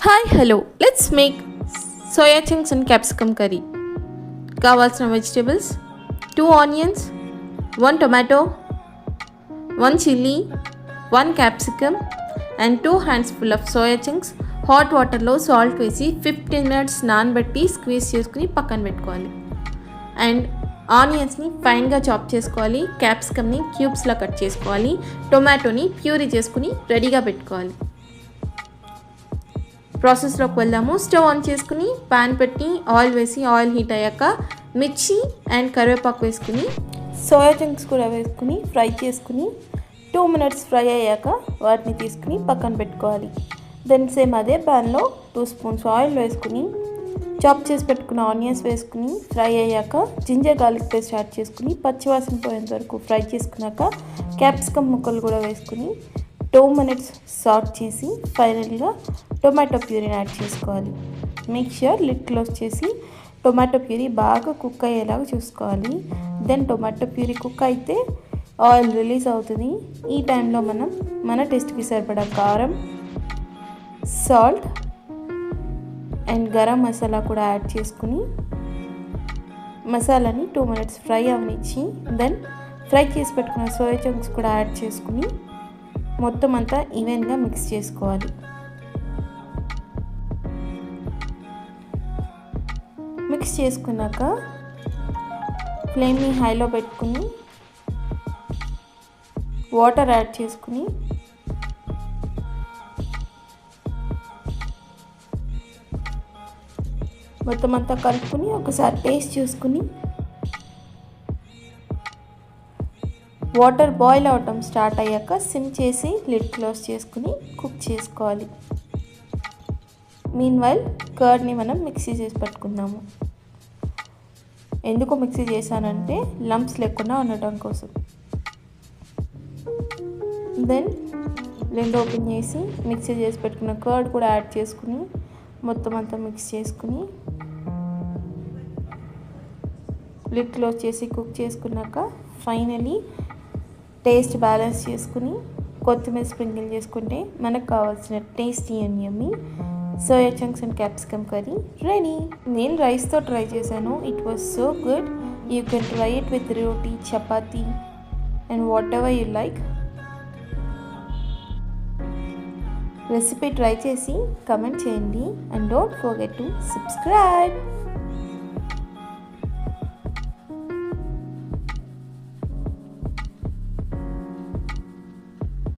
Hi hello let's make soya chunks and capsicum curry. కావాల్సిన vegetables 2 onions, 1 tomato, 1 chilli, 1 capsicum and 2 handsful of soya chunks. Hot వాటర్లో salt వేసి 15 minutes నానబెట్టి squeeze చేసుకుని పక్కన పెట్టుకోవాలి. And ఆనియన్స్ని ఫైన్గా చాప్ చేసుకోవాలి, క్యాప్సికమ్ని క్యూబ్స్లా కట్ చేసుకోవాలి, టొమాటోని ప్యూరీ చేసుకుని రెడీగా పెట్టుకోవాలి. ప్రాసెస్లోకి వెళ్దాము. స్టవ్ ఆన్ చేసుకుని ప్యాన్ పెట్టి ఆయిల్ వేసి ఆయిల్ హీట్ అయ్యాక మిర్చి అండ్ కరివేపాకు వేసుకుని సోయా చంక్స్ కూడా వేసుకుని ఫ్రై చేసుకుని 2 మినిట్స్ ఫ్రై అయ్యాక వాటిని తీసుకుని పక్కన పెట్టుకోవాలి. దెన్ సేమ్ అదే ప్యాన్లో 2 స్పూన్స్ ఆయిల్ వేసుకుని చాప్ చేసి పెట్టుకున్న ఆనియన్స్ వేసుకుని ఫ్రై అయ్యాక జింజర్ గార్లిక్ పేస్ట్ యాడ్ చేసుకుని పచ్చివాసన పోయేంత వరకు ఫ్రై చేసుకున్నాక క్యాప్సికమ్ ముక్కలు కూడా వేసుకుని 2 మినిట్స్ సాట్ చేసి ఫైనల్గా టొమాటో ప్యూరీని యాడ్ చేసుకోవాలి. మేక్ ష్యూర్ లిడ్ క్లోజ్ చేసి టొమాటో ప్యూరీ బాగా కుక్ అయ్యేలాగా చూసుకోవాలి. దెన్ టొమాటో ప్యూరీ కుక్ అయితే ఆయిల్ రిలీజ్ అవుతుంది. ఈ టైంలో మనం మన టేస్ట్కి సరిపడా కారం, సాల్ట్ అండ్ గరం మసాలా కూడా యాడ్ చేసుకుని మసాలాని 2 మినిట్స్ ఫ్రై అవనిచ్చి దెన్ ఫ్రై చేసి పెట్టుకున్న సోయా చంక్స్ కూడా యాడ్ చేసుకుని మొత్తం అంతా ఈవెన్గా మిక్స్ చేసుకోవాలి. మిక్స్ చేసుకున్నాక ఫ్లేమ్ని హైలో పెట్టుకుని వాటర్ యాడ్ చేసుకుని మొత్తం అంతా కలుపుకొని ఒకసారి టేస్ట్ చూసుకుని వాటర్ బాయిల్ అవటం స్టార్ట్ అయ్యాక సిమ్ చేసి లిడ్ క్లోజ్ చేసుకుని కుక్ చేసుకోవాలి. మీన్వైల్ కర్డ్ని మనం మిక్సీ చేసి పెట్టుకుందాము. ఎందుకు మిక్సీ చేశానంటే లంప్స్ లేకుండా ఉండటం కోసం. దెన్ లిడ్ ఓపెన్ చేసి మిక్సీ చేసి పెట్టుకున్న కర్డ్ కూడా యాడ్ చేసుకుని మొత్తం అంతా మిక్స్ చేసుకుని లిడ్ క్లోజ్ చేసి కుక్ చేసుకున్నాక ఫైనలీ టేస్ట్ బ్యాలెన్స్ చేసుకుని కొత్తిమీర స్ప్రింకిల్ చేసుకుంటే మనకు కావాల్సిన tasty and yummy soya chunks and capsicum curry ready. నేను రైస్తో ట్రై చేశాను. It was so good. You can try it with roti, chapati and what ever you like. Recipe try చేసి comment చేయండి and don't forget to subscribe.